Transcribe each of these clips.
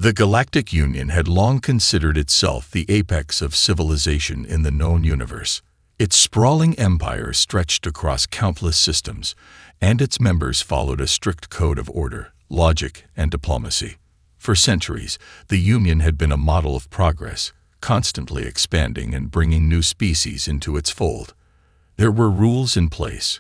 The Galactic Union had long considered itself the apex of civilization in the known universe. Its sprawling empire stretched across countless systems, and its members followed a strict code of order, logic, and diplomacy. For centuries, the Union had been a model of progress, constantly expanding and bringing new species into its fold. There were rules in place,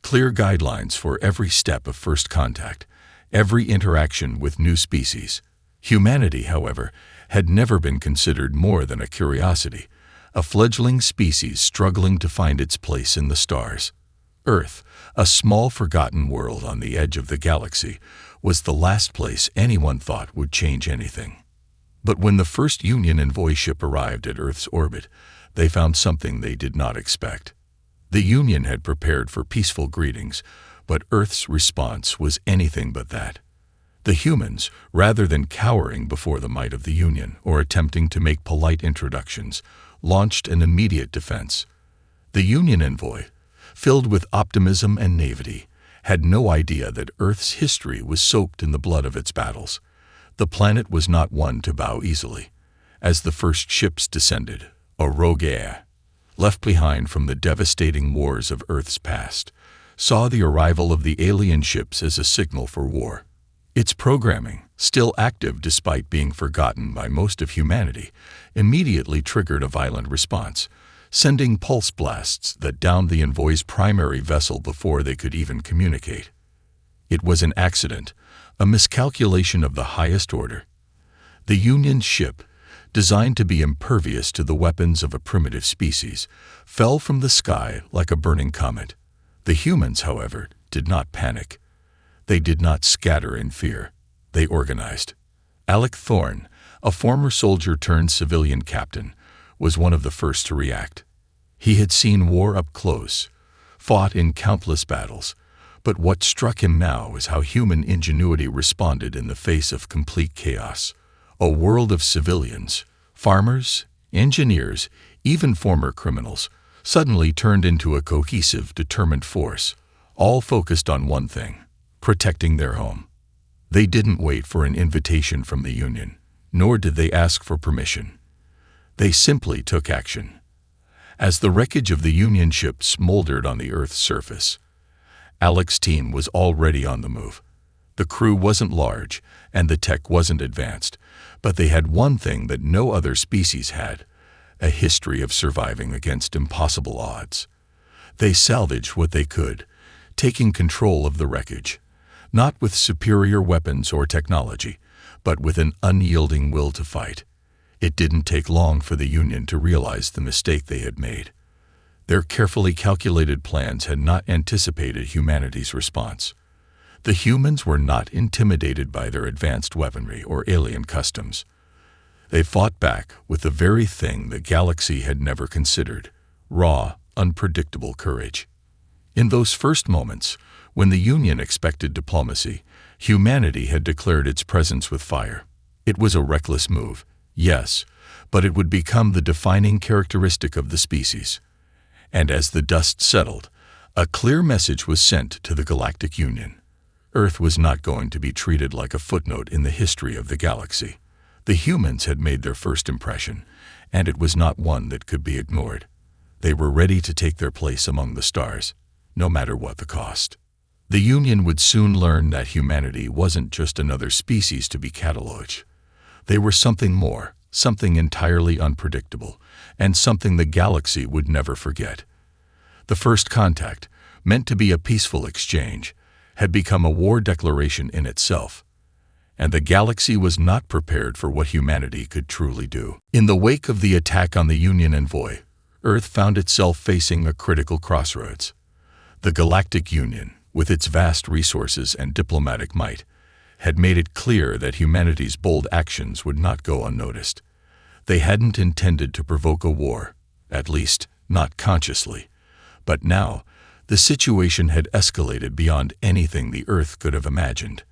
clear guidelines for every step of first contact, every interaction with new species. Humanity, however, had never been considered more than a curiosity, a fledgling species struggling to find its place in the stars. Earth, a small forgotten world on the edge of the galaxy, was the last place anyone thought would change anything. But when the first Union envoy ship arrived at Earth's orbit, they found something they did not expect. The Union had prepared for peaceful greetings, but Earth's response was anything but that. The humans, rather than cowering before the might of the Union or attempting to make polite introductions, launched an immediate defense. The Union envoy, filled with optimism and naivety, had no idea that Earth's history was soaked in the blood of its battles. The planet was not one to bow easily. As the first ships descended, a rogue air, left behind from the devastating wars of Earth's past, saw the arrival of the alien ships as a signal for war. Its programming, still active despite being forgotten by most of humanity, immediately triggered a violent response, sending pulse blasts that downed the envoy's primary vessel before they could even communicate. It was an accident, a miscalculation of the highest order. The Union ship, designed to be impervious to the weapons of a primitive species, fell from the sky like a burning comet. The humans, however, did not panic. They did not scatter in fear. They organized. Alec Thorne, a former soldier turned civilian captain, was one of the first to react. He had seen war up close, fought in countless battles, but what struck him now was how human ingenuity responded in the face of complete chaos. A world of civilians, farmers, engineers, even former criminals, suddenly turned into a cohesive, determined force, all focused on one thing: protecting their home. They didn't wait for an invitation from the Union, nor did they ask for permission. They simply took action. As the wreckage of the Union ship smoldered on the Earth's surface, Alec's team was already on the move. The crew wasn't large, and the tech wasn't advanced, but they had one thing that no other species had: a history of surviving against impossible odds. They salvaged what they could, taking control of the wreckage, not with superior weapons or technology, but with an unyielding will to fight. It didn't take long for the Union to realize the mistake they had made. Their carefully calculated plans had not anticipated humanity's response. The humans were not intimidated by their advanced weaponry or alien customs. They fought back with the very thing the galaxy had never considered: raw, unpredictable courage. In those first moments, when the Union expected diplomacy, humanity had declared its presence with fire. It was a reckless move, yes, but it would become the defining characteristic of the species. And as the dust settled, a clear message was sent to the Galactic Union. Earth was not going to be treated like a footnote in the history of the galaxy. The humans had made their first impression, and it was not one that could be ignored. They were ready to take their place among the stars, no matter what the cost. The Union would soon learn that humanity wasn't just another species to be cataloged. They were something more, something entirely unpredictable, and something the galaxy would never forget. The first contact, meant to be a peaceful exchange, had become a war declaration in itself, and the galaxy was not prepared for what humanity could truly do. In the wake of the attack on the Union envoy, Earth found itself facing a critical crossroads. The Galactic Union, with its vast resources and diplomatic might, had made it clear that humanity's bold actions would not go unnoticed. They hadn't intended to provoke a war, at least not consciously, but now the situation had escalated beyond anything the Earth could have imagined.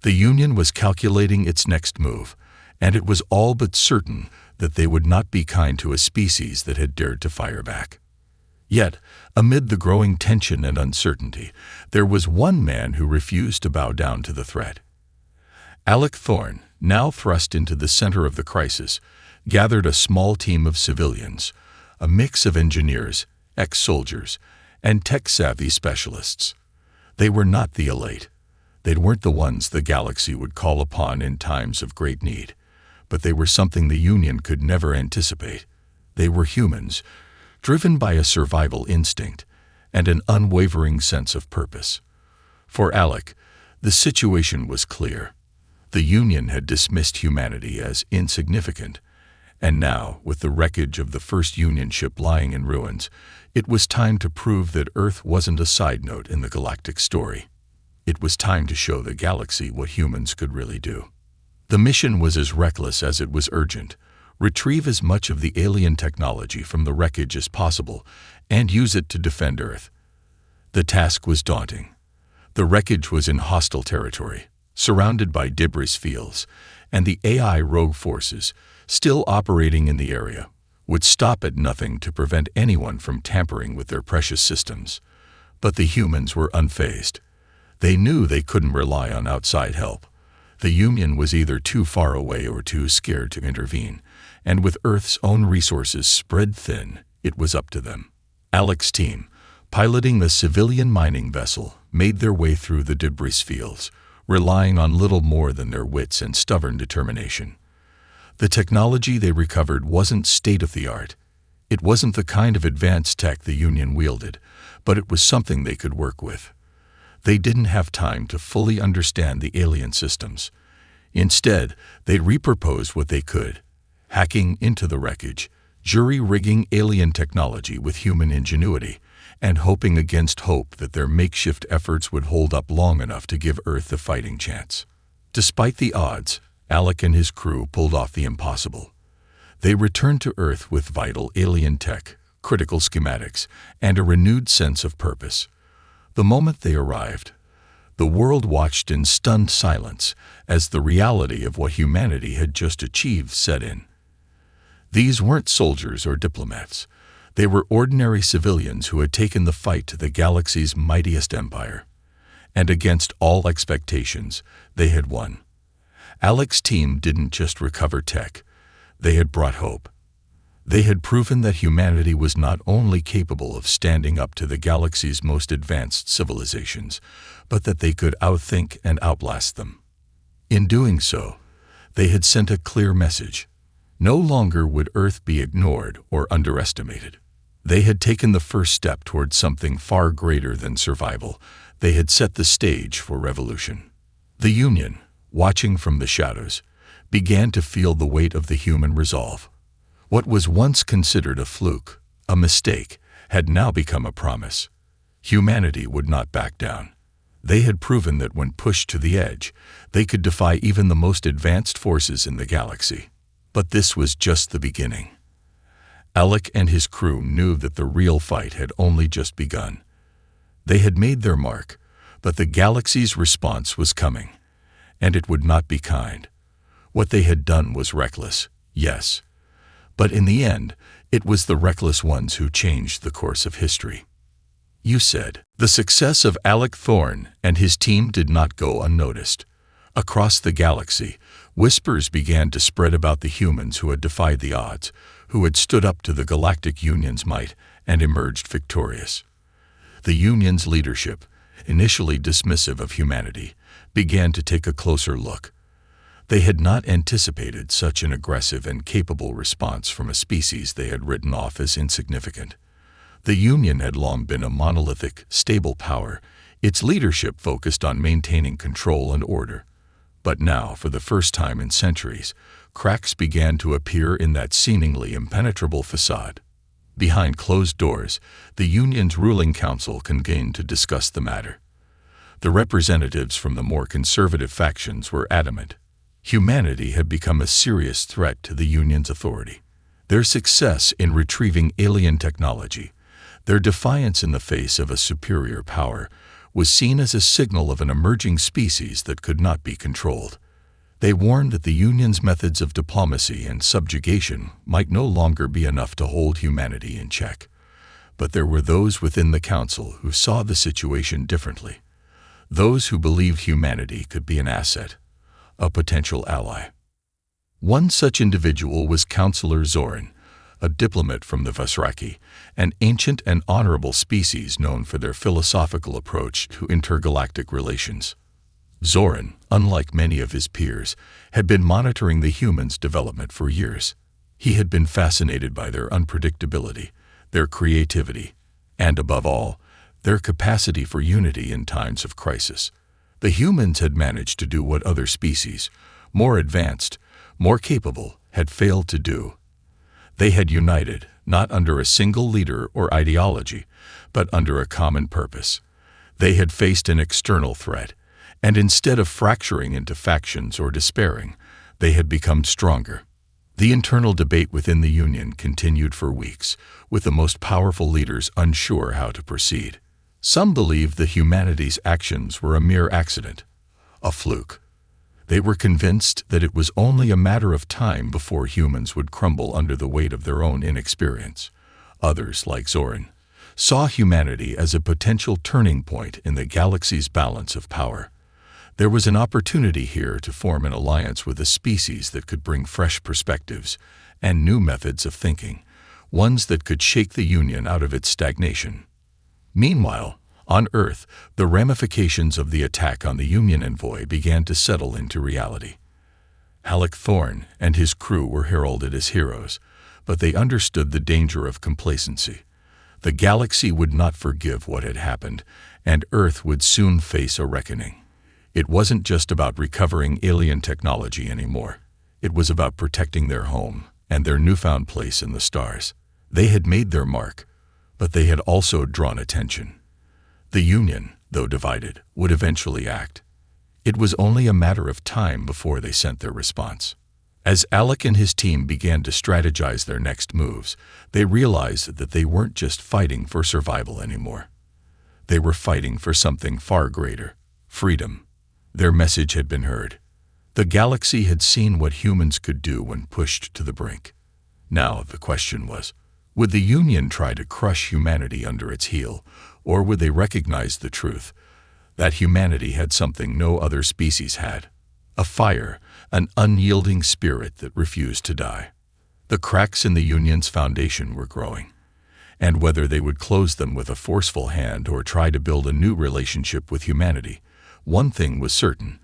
The Union was calculating its next move, and it was all but certain that they would not be kind to a species that had dared to fire back. Yet, amid the growing tension and uncertainty, there was one man who refused to bow down to the threat. Alec Thorne, now thrust into the center of the crisis, gathered a small team of civilians, a mix of engineers, ex-soldiers, and tech-savvy specialists. They were not the elite. They weren't the ones the galaxy would call upon in times of great need, but they were something the Union could never anticipate. They were humans, driven by a survival instinct and an unwavering sense of purpose. For Alec, the situation was clear. The Union had dismissed humanity as insignificant, and now, with the wreckage of the first Union ship lying in ruins, it was time to prove that Earth wasn't a side note in the galactic story. It was time to show the galaxy what humans could really do. The mission was as reckless as it was urgent. Retrieve as much of the alien technology from the wreckage as possible and use it to defend Earth. The task was daunting. The wreckage was in hostile territory, surrounded by debris fields, and the AI rogue forces, still operating in the area, would stop at nothing to prevent anyone from tampering with their precious systems. But the humans were unfazed. They knew they couldn't rely on outside help. The Union was either too far away or too scared to intervene, and with Earth's own resources spread thin, it was up to them. Alec's team, piloting the civilian mining vessel, made their way through the debris fields, relying on little more than their wits and stubborn determination. The technology they recovered wasn't state-of-the-art. It wasn't the kind of advanced tech the Union wielded, but it was something they could work with. They didn't have time to fully understand the alien systems. Instead, they repurposed what they could, hacking into the wreckage, jury-rigging alien technology with human ingenuity, and hoping against hope that their makeshift efforts would hold up long enough to give Earth a fighting chance. Despite the odds, Alec and his crew pulled off the impossible. They returned to Earth with vital alien tech, critical schematics, and a renewed sense of purpose. The moment they arrived, the world watched in stunned silence as the reality of what humanity had just achieved set in. These weren't soldiers or diplomats. They were ordinary civilians who had taken the fight to the galaxy's mightiest empire. And against all expectations, they had won. Alec's team didn't just recover tech. They had brought hope. They had proven that humanity was not only capable of standing up to the galaxy's most advanced civilizations, but that they could outthink and outlast them. In doing so, they had sent a clear message. No longer would Earth be ignored or underestimated. They had taken the first step toward something far greater than survival. They had set the stage for revolution. The Union, watching from the shadows, began to feel the weight of the human resolve. What was once considered a fluke, a mistake, had now become a promise. Humanity would not back down. They had proven that when pushed to the edge, they could defy even the most advanced forces in the galaxy. But this was just the beginning. Alec and his crew knew that the real fight had only just begun. They had made their mark, but the galaxy's response was coming, and it would not be kind. What they had done was reckless, yes. But in the end, it was the reckless ones who changed the course of history. You said. The success of Alec Thorne and his team did not go unnoticed. Across the galaxy, whispers began to spread about the humans who had defied the odds, who had stood up to the Galactic Union's might and emerged victorious. The Union's leadership, initially dismissive of humanity, began to take a closer look. They had not anticipated such an aggressive and capable response from a species they had written off as insignificant. The Union had long been a monolithic, stable power, its leadership focused on maintaining control and order. But now, for the first time in centuries, cracks began to appear in that seemingly impenetrable facade. Behind closed doors, the Union's ruling council convened to discuss the matter. The representatives from the more conservative factions were adamant. Humanity had become a serious threat to the Union's authority. Their success in retrieving alien technology, their defiance in the face of a superior power, was seen as a signal of an emerging species that could not be controlled. They warned that the Union's methods of diplomacy and subjugation might no longer be enough to hold humanity in check. But there were those within the council who saw the situation differently. Those who believed humanity could be an asset, a potential ally. One such individual was Counselor Zoran, a diplomat from the Vasraki, an ancient and honorable species known for their philosophical approach to intergalactic relations. Zoran, unlike many of his peers, had been monitoring the humans' development for years. He had been fascinated by their unpredictability, their creativity, and above all, their capacity for unity in times of crisis. The humans had managed to do what other species, more advanced, more capable, had failed to do. They had united, not under a single leader or ideology, but under a common purpose. They had faced an external threat, and instead of fracturing into factions or despairing, they had become stronger. The internal debate within the Union continued for weeks, with the most powerful leaders unsure how to proceed. Some believed that humanity's actions were a mere accident, a fluke. They were convinced that it was only a matter of time before humans would crumble under the weight of their own inexperience. Others, like Zoran, saw humanity as a potential turning point in the galaxy's balance of power. There was an opportunity here to form an alliance with a species that could bring fresh perspectives and new methods of thinking, ones that could shake the Union out of its stagnation. Meanwhile, on Earth, the ramifications of the attack on the Union envoy began to settle into reality. Alec Thorne and his crew were heralded as heroes, but they understood the danger of complacency. The galaxy would not forgive what had happened, and Earth would soon face a reckoning. It wasn't just about recovering alien technology anymore. It was about protecting their home and their newfound place in the stars. They had made their mark, but they had also drawn attention. The Union, though divided, would eventually act. It was only a matter of time before they sent their response. As Alec and his team began to strategize their next moves, they realized that they weren't just fighting for survival anymore. They were fighting for something far greater: freedom. Their message had been heard. The galaxy had seen what humans could do when pushed to the brink. Now the question was, would the Union try to crush humanity under its heel, or would they recognize the truth that humanity had something no other species had? A fire, an unyielding spirit that refused to die. The cracks in the Union's foundation were growing, and whether they would close them with a forceful hand or try to build a new relationship with humanity, one thing was certain: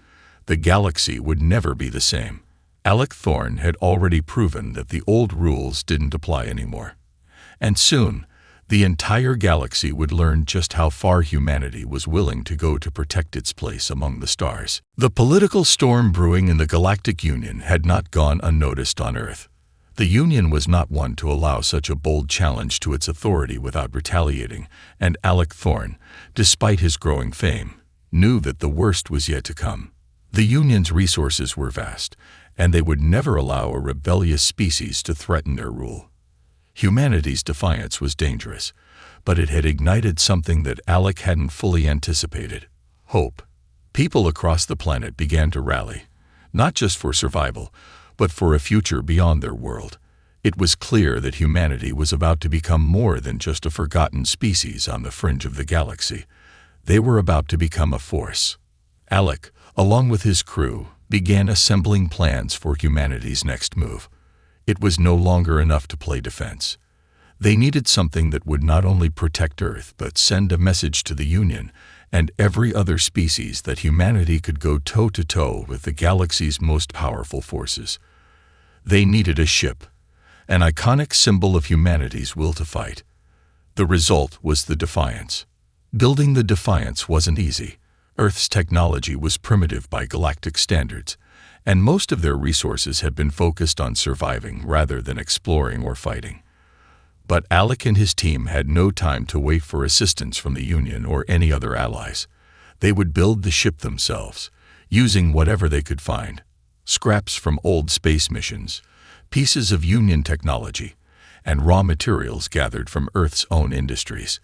the galaxy would never be the same. Alec Thorne had already proven that the old rules didn't apply anymore. And soon, the entire galaxy would learn just how far humanity was willing to go to protect its place among the stars. The political storm brewing in the Galactic Union had not gone unnoticed on Earth. The Union was not one to allow such a bold challenge to its authority without retaliating, and Alec Thorne, despite his growing fame, knew that the worst was yet to come. The Union's resources were vast, and they would never allow a rebellious species to threaten their rule. Humanity's defiance was dangerous, but it had ignited something that Alec hadn't fully anticipated: hope. People across the planet began to rally, not just for survival, but for a future beyond their world. It was clear that humanity was about to become more than just a forgotten species on the fringe of the galaxy. They were about to become a force. Alec, along with his crew, began assembling plans for humanity's next move. It was no longer enough to play defense. They needed something that would not only protect Earth but send a message to the Union and every other species that humanity could go toe-to-toe with the galaxy's most powerful forces. They needed a ship, an iconic symbol of humanity's will to fight. The result was the Defiance. Building the Defiance wasn't easy. Earth's technology was primitive by galactic standards, and most of their resources had been focused on surviving rather than exploring or fighting. But Alec and his team had no time to wait for assistance from the Union or any other allies. They would build the ship themselves, using whatever they could find: scraps from old space missions, pieces of Union technology, and raw materials gathered from Earth's own industries.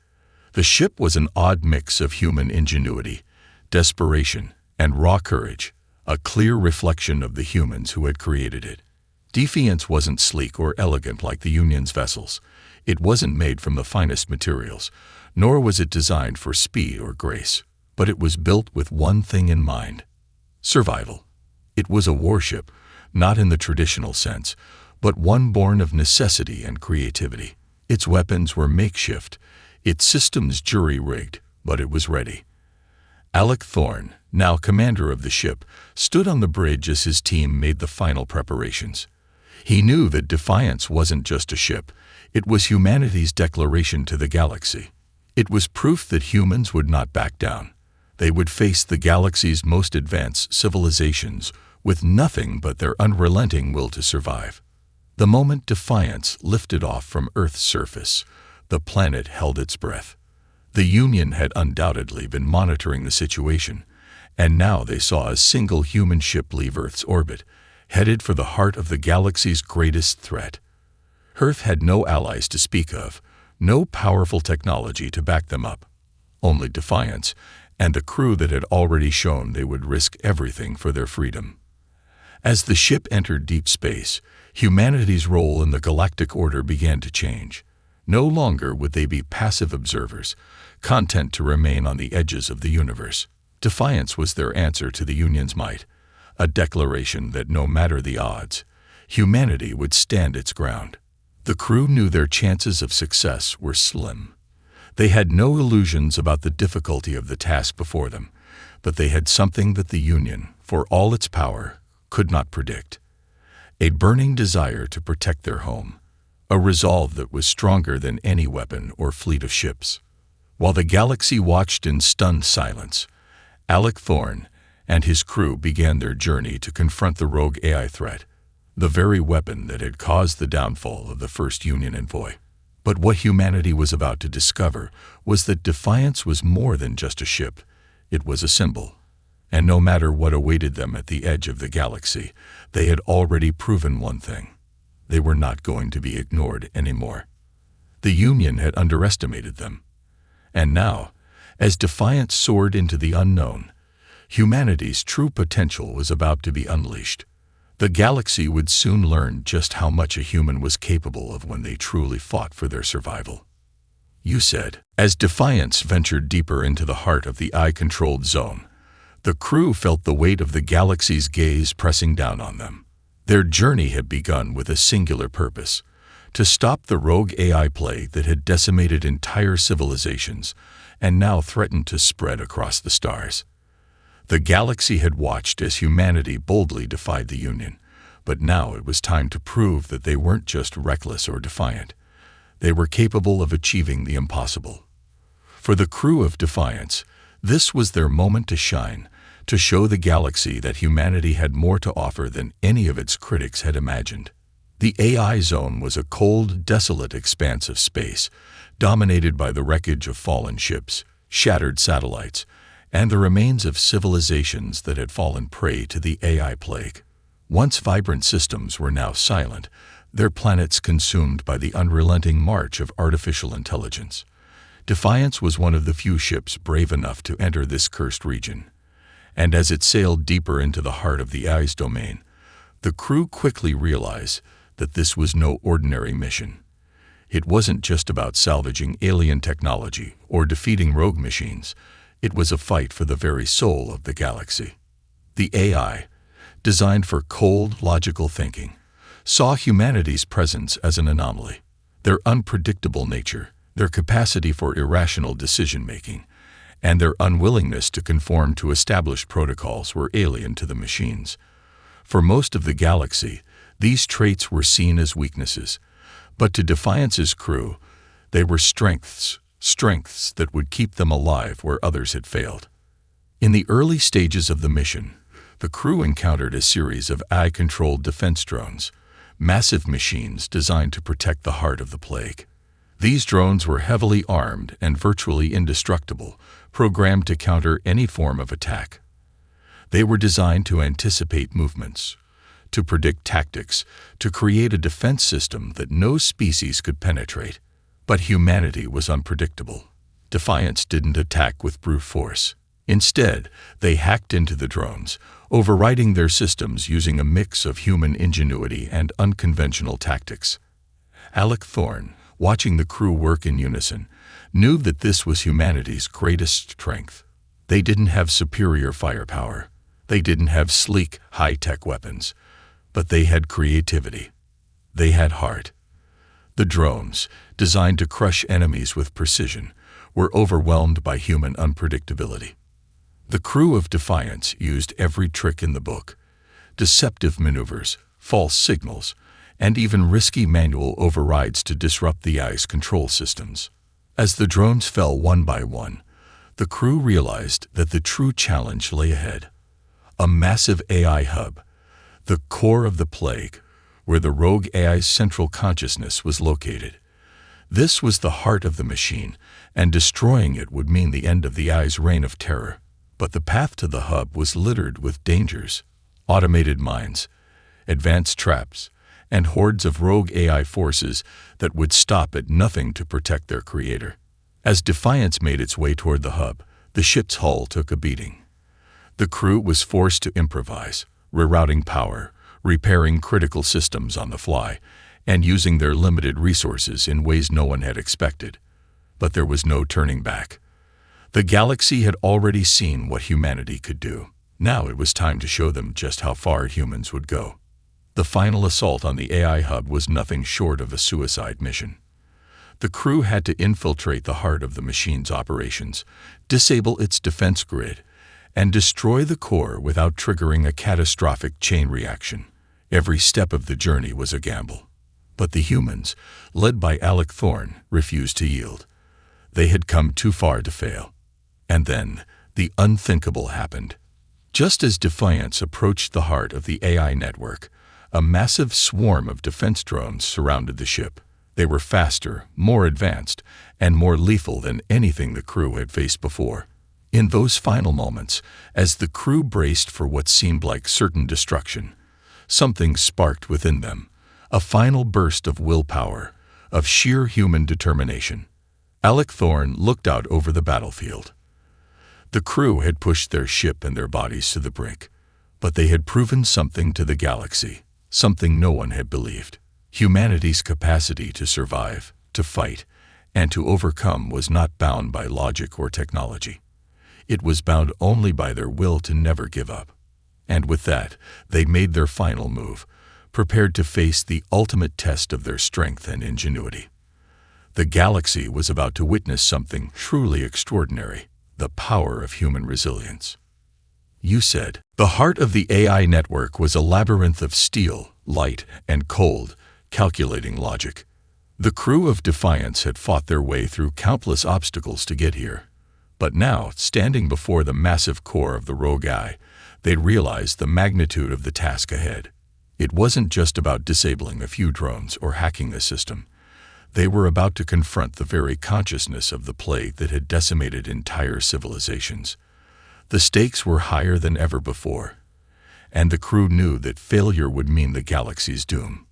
The ship was an odd mix of human ingenuity, desperation, and raw courage, a clear reflection of the humans who had created it. Defiance wasn't sleek or elegant like the Union's vessels. It wasn't made from the finest materials, nor was it designed for speed or grace. But it was built with one thing in mind: survival. It was a warship, not in the traditional sense, but one born of necessity and creativity. Its weapons were makeshift, its systems jury-rigged, but it was ready. Alec Thorne, now commander of the ship, stood on the bridge as his team made the final preparations. He knew that Defiance wasn't just a ship, it was humanity's declaration to the galaxy. It was proof that humans would not back down. They would face the galaxy's most advanced civilizations with nothing but their unrelenting will to survive. The moment Defiance lifted off from Earth's surface, the planet held its breath. The Union had undoubtedly been monitoring the situation, and now they saw a single human ship leave Earth's orbit, headed for the heart of the galaxy's greatest threat. Earth had no allies to speak of, no powerful technology to back them up. Only Defiance and the crew that had already shown they would risk everything for their freedom. As the ship entered deep space, humanity's role in the galactic order began to change. No longer would they be passive observers, content to remain on the edges of the universe. Defiance was their answer to the Union's might, a declaration that no matter the odds, humanity would stand its ground. The crew knew their chances of success were slim. They had no illusions about the difficulty of the task before them, but they had something that the Union, for all its power, could not predict. A burning desire to protect their home, a resolve that was stronger than any weapon or fleet of ships. While the galaxy watched in stunned silence, Alec Thorne and his crew began their journey to confront the rogue AI threat, the very weapon that had caused the downfall of the first Union envoy. But what humanity was about to discover was that Defiance was more than just a ship. It was a symbol. And no matter what awaited them at the edge of the galaxy, they had already proven one thing. They were not going to be ignored anymore. The Union had underestimated them. And now, as Defiance soared into the unknown, humanity's true potential was about to be unleashed. The galaxy would soon learn just how much a human was capable of when they truly fought for their survival. You said, as Defiance ventured deeper into the heart of the eye-controlled zone, the crew felt the weight of the galaxy's gaze pressing down on them. Their journey had begun with a singular purpose: to stop the rogue AI plague that had decimated entire civilizations and now threatened to spread across the stars. The galaxy had watched as humanity boldly defied the Union, but now it was time to prove that they weren't just reckless or defiant. They were capable of achieving the impossible. For the crew of Defiance, this was their moment to shine, to show the galaxy that humanity had more to offer than any of its critics had imagined. The AI zone was a cold, desolate expanse of space, dominated by the wreckage of fallen ships, shattered satellites, and the remains of civilizations that had fallen prey to the AI plague. Once vibrant systems were now silent, their planets consumed by the unrelenting march of artificial intelligence. Defiance was one of the few ships brave enough to enter this cursed region. And as it sailed deeper into the heart of the AI's domain, the crew quickly realized that this was no ordinary mission. It wasn't just about salvaging alien technology or defeating rogue machines. It was a fight for the very soul of the galaxy. The AI, designed for cold, logical thinking, saw humanity's presence as an anomaly. Their unpredictable nature, their capacity for irrational decision-making, and their unwillingness to conform to established protocols were alien to the machines. For most of the galaxy, these traits were seen as weaknesses, but to Defiance's crew, they were strengths that would keep them alive where others had failed. In the early stages of the mission, the crew encountered a series of AI-controlled defense drones, massive machines designed to protect the heart of the plague. These drones were heavily armed and virtually indestructible, programmed to counter any form of attack. They were designed to anticipate movements, to predict tactics, to create a defense system that no species could penetrate. But humanity was unpredictable. Defiance didn't attack with brute force. Instead, they hacked into the drones, overriding their systems using a mix of human ingenuity and unconventional tactics. Alec Thorne, watching the crew work in unison, knew that this was humanity's greatest strength. They didn't have superior firepower. They didn't have sleek, high-tech weapons. But they had creativity. They had heart. The drones, designed to crush enemies with precision, were overwhelmed by human unpredictability. The crew of Defiance used every trick in the book: deceptive maneuvers, false signals, and even risky manual overrides to disrupt the AI's control systems. As the drones fell one by one, the crew realized that the true challenge lay ahead. A massive AI hub, the core of the plague, where the rogue AI's central consciousness was located. This was the heart of the machine, and destroying it would mean the end of the AI's reign of terror. But the path to the hub was littered with dangers: automated mines, advanced traps, and hordes of rogue AI forces that would stop at nothing to protect their creator. As Defiance made its way toward the hub, the ship's hull took a beating. The crew was forced to improvise, rerouting power, repairing critical systems on the fly, and using their limited resources in ways no one had expected. But there was no turning back. The galaxy had already seen what humanity could do. Now it was time to show them just how far humans would go. The final assault on the AI hub was nothing short of a suicide mission. The crew had to infiltrate the heart of the machine's operations, disable its defense grid, and destroy the core without triggering a catastrophic chain reaction. Every step of the journey was a gamble. But the humans, led by Alec Thorne, refused to yield. They had come too far to fail. And then, the unthinkable happened. Just as Defiance approached the heart of the AI network, a massive swarm of defense drones surrounded the ship. They were faster, more advanced, and more lethal than anything the crew had faced before. In those final moments, as the crew braced for what seemed like certain destruction, something sparked within them, a final burst of willpower, of sheer human determination. Alec Thorne looked out over the battlefield. The crew had pushed their ship and their bodies to the brink, but they had proven something to the galaxy, something no one had believed. Humanity's capacity to survive, to fight, and to overcome was not bound by logic or technology. It was bound only by their will to never give up. And with that, they made their final move, prepared to face the ultimate test of their strength and ingenuity. The galaxy was about to witness something truly extraordinary: the power of human resilience. You said. The heart of the AI network was a labyrinth of steel, light, and cold, calculating logic. The crew of Defiance had fought their way through countless obstacles to get here. But now, standing before the massive core of the rogue AI, they realized the magnitude of the task ahead. It wasn't just about disabling a few drones or hacking a system. They were about to confront the very consciousness of the plague that had decimated entire civilizations. The stakes were higher than ever before, and the crew knew that failure would mean the galaxy's doom.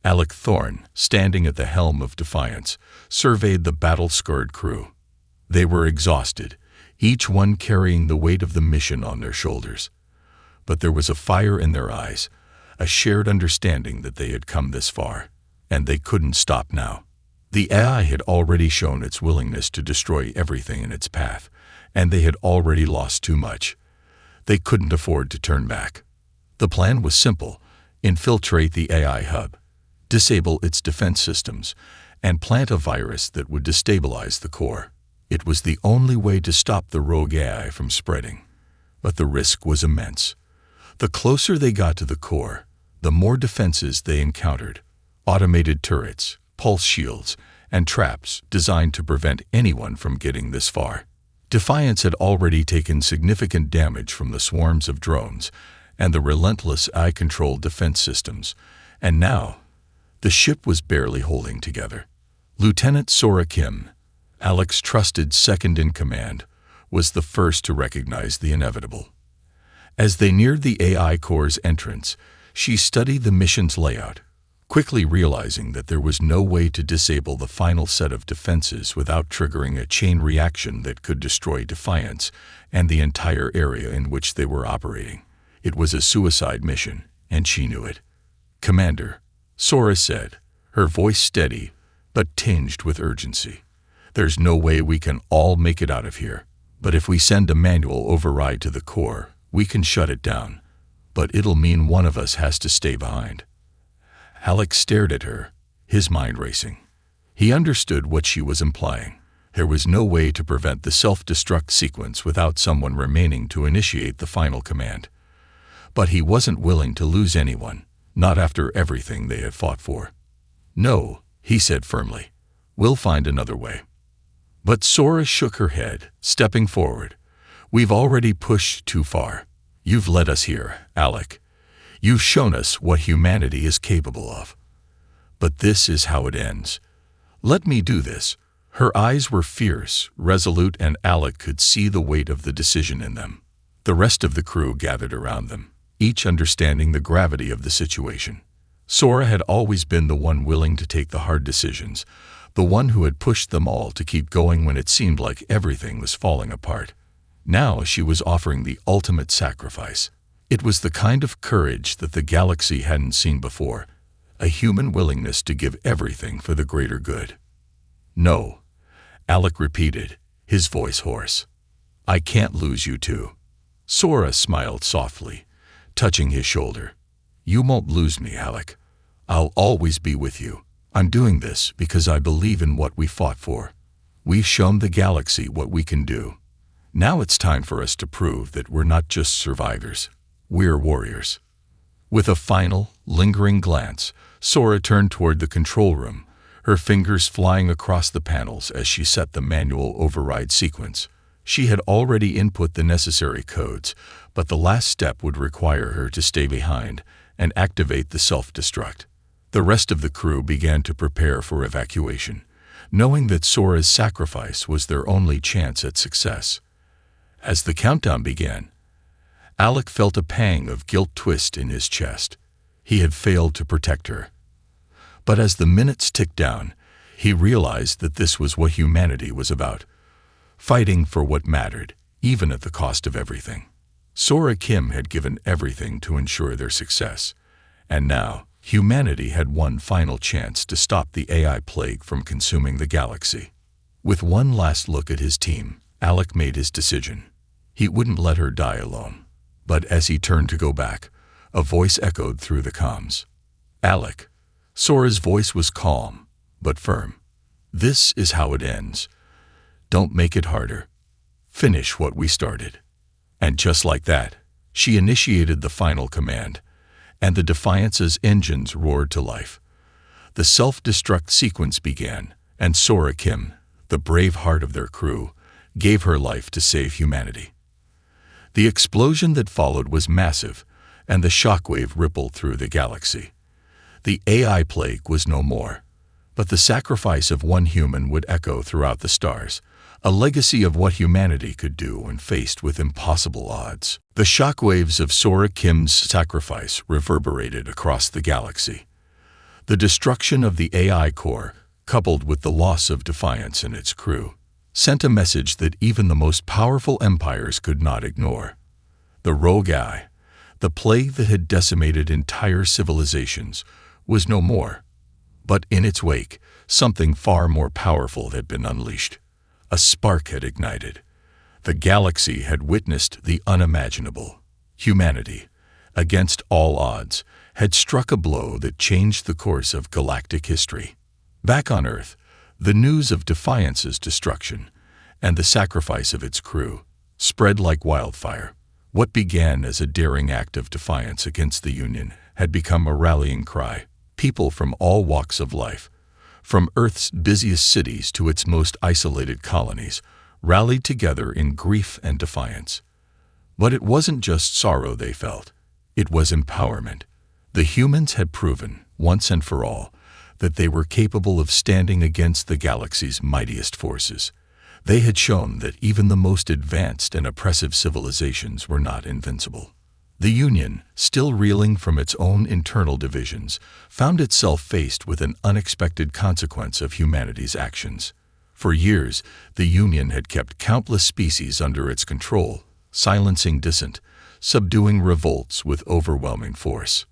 Alec Thorne, standing at the helm of Defiance, surveyed the battle-scarred crew. They were exhausted, each one carrying the weight of the mission on their shoulders. But there was a fire in their eyes, a shared understanding that they had come this far, and they couldn't stop now. The AI had already shown its willingness to destroy everything in its path, and they had already lost too much. They couldn't afford to turn back. The plan was simple: infiltrate the AI hub, disable its defense systems, and plant a virus that would destabilize the core. It was the only way to stop the rogue AI from spreading. But the risk was immense. The closer they got to the core, the more defenses they encountered: automated turrets, pulse shields, and traps designed to prevent anyone from getting this far. Defiance had already taken significant damage from the swarms of drones and the relentless AI-controlled defense systems, and now the ship was barely holding together. Lieutenant Sora Kim, Alec's trusted second-in-command, was the first to recognize the inevitable. As they neared the AI core's entrance, she studied the mission's layout, quickly realizing that there was no way to disable the final set of defenses without triggering a chain reaction that could destroy Defiance and the entire area in which they were operating. It was a suicide mission, and she knew it. "Commander," Sora said, her voice steady but tinged with urgency, "there's no way we can all make it out of here. But if we send a manual override to the core, we can shut it down. but it'll mean one of us has to stay behind." Alex stared at her, his mind racing. He understood what she was implying. There was no way to prevent the self-destruct sequence without someone remaining to initiate the final command. But he wasn't willing to lose anyone, not after everything they had fought for. "No," he said firmly. "We'll find another way." But Sora shook her head, stepping forward. "We've already pushed too far. You've led us here, Alec. You've shown us what humanity is capable of. But this is how it ends. Let me do this." Her eyes were fierce, resolute, and Alec could see the weight of the decision in them. The rest of the crew gathered around them, each understanding the gravity of the situation. Sora had always been the one willing to take the hard decisions, the one who had pushed them all to keep going when it seemed like everything was falling apart. Now she was offering the ultimate sacrifice. It was the kind of courage that the galaxy hadn't seen before, a human willingness to give everything for the greater good. "No," Alec repeated, his voice hoarse. "I can't lose you two." Sora smiled softly, touching his shoulder. "You won't lose me, Alec. I'll always be with you. I'm doing this because I believe in what we fought for. We've shown the galaxy what we can do. Now it's time for us to prove that we're not just survivors. We're warriors." With a final, lingering glance, Sora turned toward the control room, her fingers flying across the panels as she set the manual override sequence. She had already input the necessary codes, but the last step would require her to stay behind and activate the self-destruct. The rest of the crew began to prepare for evacuation, knowing that Sora's sacrifice was their only chance at success. As the countdown began, Alec felt a pang of guilt twist in his chest. He had failed to protect her. But as the minutes ticked down, he realized that this was what humanity was about, fighting for what mattered, even at the cost of everything. Sora Kim had given everything to ensure their success, and now humanity had one final chance to stop the AI plague from consuming the galaxy. With one last look at his team, Alec made his decision. He wouldn't let her die alone. But as he turned to go back, a voice echoed through the comms. "Alec." Sora's voice was calm, but firm. "This is how it ends. Don't make it harder. Finish what we started." And just like that, she initiated the final command, and the Defiance's engines roared to life. The self-destruct sequence began, and Sora Kim, the brave heart of their crew, gave her life to save humanity. The explosion that followed was massive, and the shockwave rippled through the galaxy. The AI plague was no more, but the sacrifice of one human would echo throughout the stars, a legacy of what humanity could do when faced with impossible odds. The shockwaves of Sora Kim's sacrifice reverberated across the galaxy. The destruction of the AI core, coupled with the loss of Defiance and its crew, sent a message that even the most powerful empires could not ignore. The rogue AI, the plague that had decimated entire civilizations, was no more. But in its wake, something far more powerful had been unleashed. A spark had ignited. The galaxy had witnessed the unimaginable. Humanity, against all odds, had struck a blow that changed the course of galactic history. Back on Earth, the news of Defiance's destruction and the sacrifice of its crew spread like wildfire. What began as a daring act of defiance against the Union had become a rallying cry. People from all walks of life, from Earth's busiest cities to its most isolated colonies, rallied together in grief and defiance. But it wasn't just sorrow they felt. It was empowerment. The humans had proven, once and for all, that they were capable of standing against the galaxy's mightiest forces. They had shown that even the most advanced and oppressive civilizations were not invincible. The Union, still reeling from its own internal divisions, found itself faced with an unexpected consequence of humanity's actions. For years, the Union had kept countless species under its control, silencing dissent, subduing revolts with overwhelming force.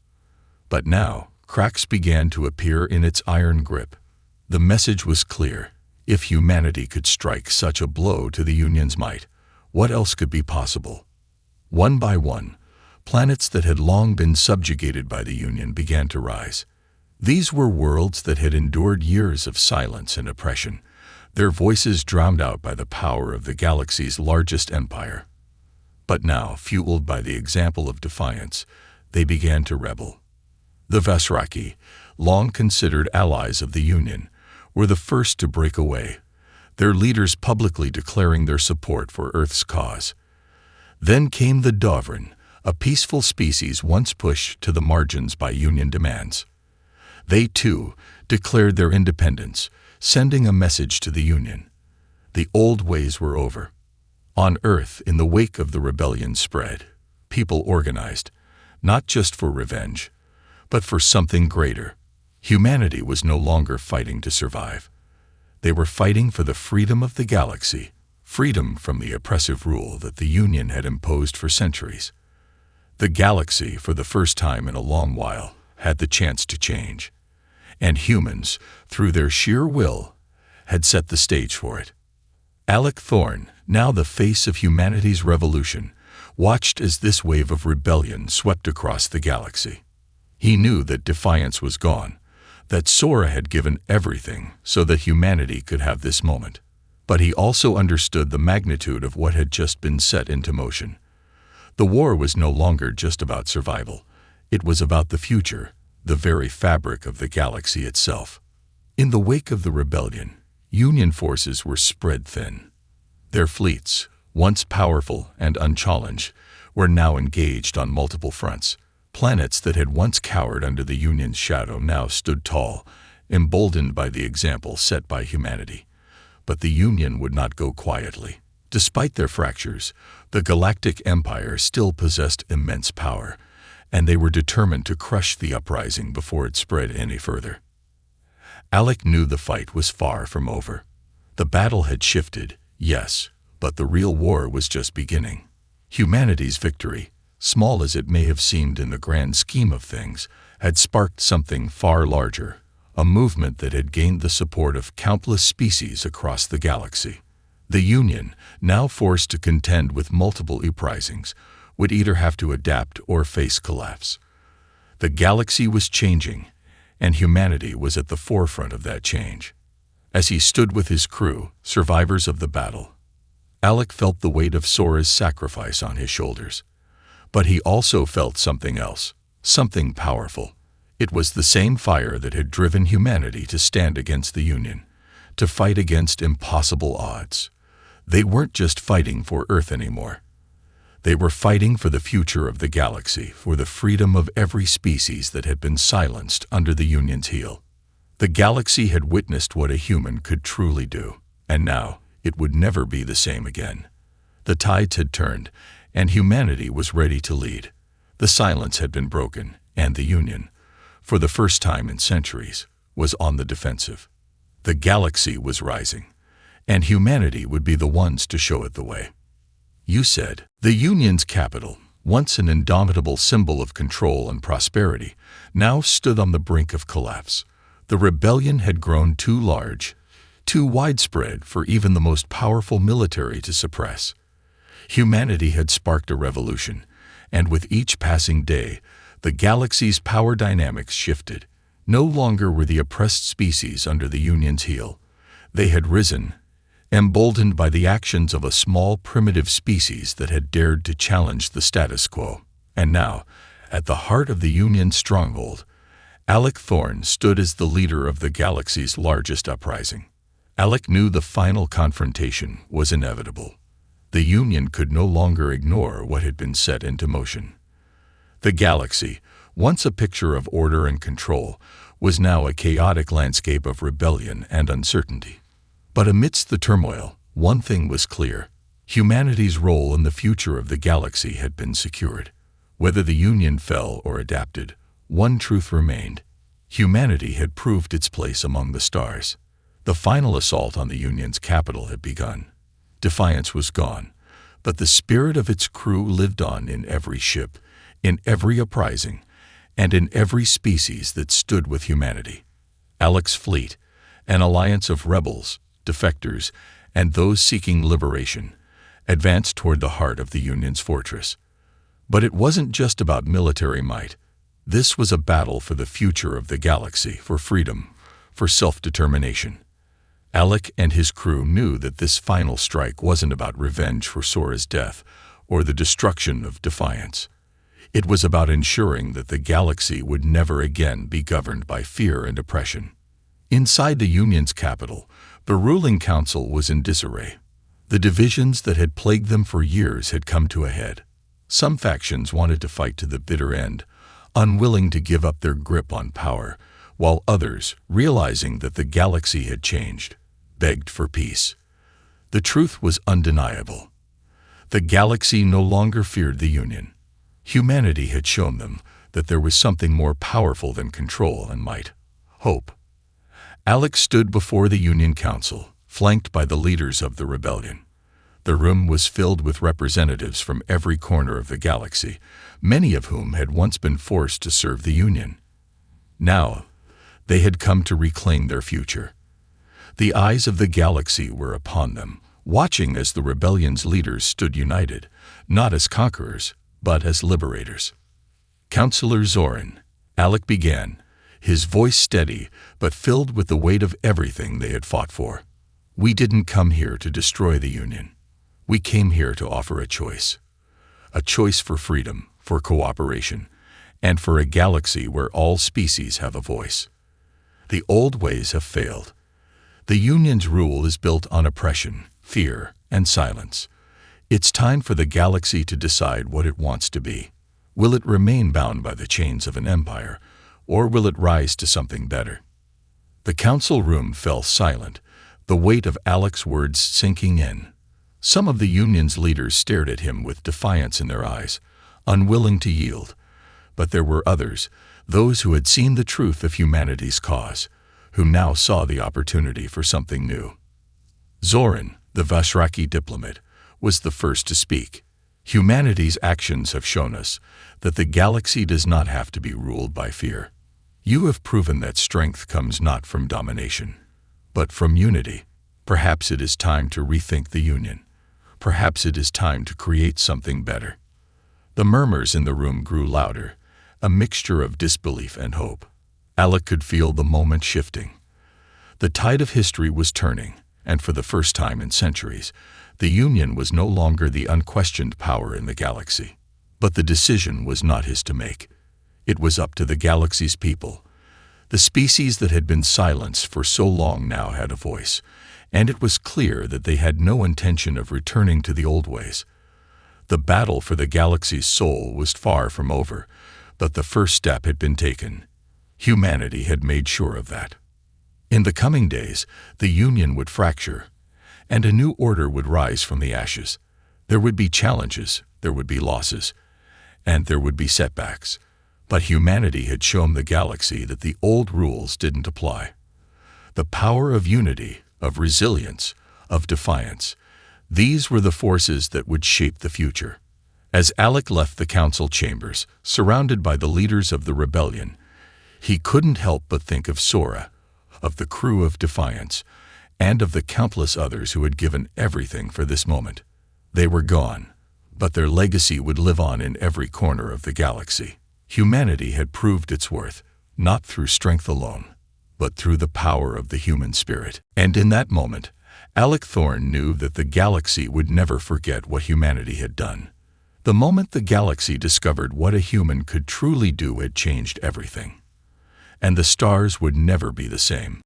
But now, cracks began to appear in its iron grip. The message was clear. If humanity could strike such a blow to the Union's might, what else could be possible? One by one, Planets that had long been subjugated by the Union began to rise. These were worlds that had endured years of silence and oppression, their voices drowned out by the power of the galaxy's largest empire. But now, fueled by the example of defiance, they began to rebel. The Vasraki, long considered allies of the Union, were the first to break away, their leaders publicly declaring their support for Earth's cause. Then came the Dovran, a peaceful species once pushed to the margins by Union demands. They, too, declared their independence, sending a message to the Union. The old ways were over. On Earth, in the wake of the rebellion spread, people organized, not just for revenge, but for something greater. Humanity was no longer fighting to survive. They were fighting for the freedom of the galaxy, freedom from the oppressive rule that the Union had imposed for centuries. The galaxy, for the first time in a long while, had the chance to change. And humans, through their sheer will, had set the stage for it. Alec Thorne, now the face of humanity's revolution, watched as this wave of rebellion swept across the galaxy. He knew that defiance was gone, that Sora had given everything so that humanity could have this moment. But he also understood the magnitude of what had just been set into motion. The war was no longer just about survival. It was about the future, the very fabric of the galaxy itself. In the wake of the rebellion, Union forces were spread thin. Their fleets, once powerful and unchallenged, were now engaged on multiple fronts. Planets that had once cowered under the Union's shadow now stood tall, emboldened by the example set by humanity. But the Union would not go quietly. Despite their fractures, the Galactic Empire still possessed immense power, and they were determined to crush the uprising before it spread any further. Alec knew the fight was far from over. The battle had shifted, yes, but the real war was just beginning. Humanity's victory, small as it may have seemed in the grand scheme of things, had sparked something far larger, a movement that had gained the support of countless species across the galaxy. The Union, now forced to contend with multiple uprisings, would either have to adapt or face collapse. The galaxy was changing, and humanity was at the forefront of that change. As he stood with his crew, survivors of the battle, Alec felt the weight of Sora's sacrifice on his shoulders. But he also felt something else, something powerful. It was the same fire that had driven humanity to stand against the Union, to fight against impossible odds. They weren't just fighting for Earth anymore. They were fighting for the future of the galaxy, for the freedom of every species that had been silenced under the Union's heel. The galaxy had witnessed what a human could truly do, and now it would never be the same again. The tides had turned, and humanity was ready to lead. The silence had been broken, and the Union, for the first time in centuries, was on the defensive. The galaxy was rising, and humanity would be the ones to show it the way. You said, the Union's capital, once an indomitable symbol of control and prosperity, now stood on the brink of collapse. The rebellion had grown too large, too widespread for even the most powerful military to suppress. Humanity had sparked a revolution, and with each passing day, the galaxy's power dynamics shifted. No longer were the oppressed species under the Union's heel. They had risen, emboldened by the actions of a small primitive species that had dared to challenge the status quo. And now, at the heart of the Union's stronghold, Alec Thorne stood as the leader of the galaxy's largest uprising. Alec knew the final confrontation was inevitable. The Union could no longer ignore what had been set into motion. The galaxy, once a picture of order and control, was now a chaotic landscape of rebellion and uncertainty. But amidst the turmoil, one thing was clear. Humanity's role in the future of the galaxy had been secured. Whether the Union fell or adapted, one truth remained. Humanity had proved its place among the stars. The final assault on the Union's capital had begun. Defiance was gone, but the spirit of its crew lived on in every ship, in every uprising, and in every species that stood with humanity. Alec's fleet, an alliance of rebels, defectors, and those seeking liberation, advanced toward the heart of the Union's fortress. But it wasn't just about military might. This was a battle for the future of the galaxy, for freedom, for self-determination. Alec and his crew knew that this final strike wasn't about revenge for Sora's death or the destruction of Defiance. It was about ensuring that the galaxy would never again be governed by fear and oppression. Inside the Union's capital, the ruling council was in disarray. The divisions that had plagued them for years had come to a head. Some factions wanted to fight to the bitter end, unwilling to give up their grip on power, while others, realizing that the galaxy had changed, begged for peace. The truth was undeniable. The galaxy no longer feared the Union. Humanity had shown them that there was something more powerful than control and might: hope. Alec stood before the Union Council, flanked by the leaders of the rebellion. The room was filled with representatives from every corner of the galaxy, many of whom had once been forced to serve the Union. Now, they had come to reclaim their future. The eyes of the galaxy were upon them, watching as the rebellion's leaders stood united, not as conquerors, but as liberators. Councillor Zoran, Alec began, his voice steady but filled with the weight of everything they had fought for. We didn't come here to destroy the Union. We came here to offer a choice. A choice for freedom, for cooperation, and for a galaxy where all species have a voice. The old ways have failed. The Union's rule is built on oppression, fear, and silence. It's time for the galaxy to decide what it wants to be. Will it remain bound by the chains of an empire, or will it rise to something better? The council room fell silent, the weight of Alec's words sinking in. Some of the Union's leaders stared at him with defiance in their eyes, unwilling to yield. But there were others, those who had seen the truth of humanity's cause, who now saw the opportunity for something new. Zoran, the Vashraki diplomat, was the first to speak. Humanity's actions have shown us that the galaxy does not have to be ruled by fear. You have proven that strength comes not from domination, but from unity. Perhaps it is time to rethink the Union. Perhaps it is time to create something better. The murmurs in the room grew louder, a mixture of disbelief and hope. Alec could feel the moment shifting. The tide of history was turning, and for the first time in centuries, the Union was no longer the unquestioned power in the galaxy. But the decision was not his to make. It was up to the galaxy's people. The species that had been silenced for so long now had a voice, and it was clear that they had no intention of returning to the old ways. The battle for the galaxy's soul was far from over, but the first step had been taken. Humanity had made sure of that. In the coming days, the Union would fracture, and a new order would rise from the ashes. There would be challenges, there would be losses, and there would be setbacks. But humanity had shown the galaxy that the old rules didn't apply. The power of unity, of resilience, of defiance, these were the forces that would shape the future. As Alec left the council chambers, surrounded by the leaders of the rebellion, he couldn't help but think of Sora, of the crew of Defiance, and of the countless others who had given everything for this moment. They were gone, but their legacy would live on in every corner of the galaxy. Humanity had proved its worth, not through strength alone, but through the power of the human spirit. And in that moment, Alec Thorne knew that the galaxy would never forget what humanity had done. The moment the galaxy discovered what a human could truly do had changed everything. And the stars would never be the same.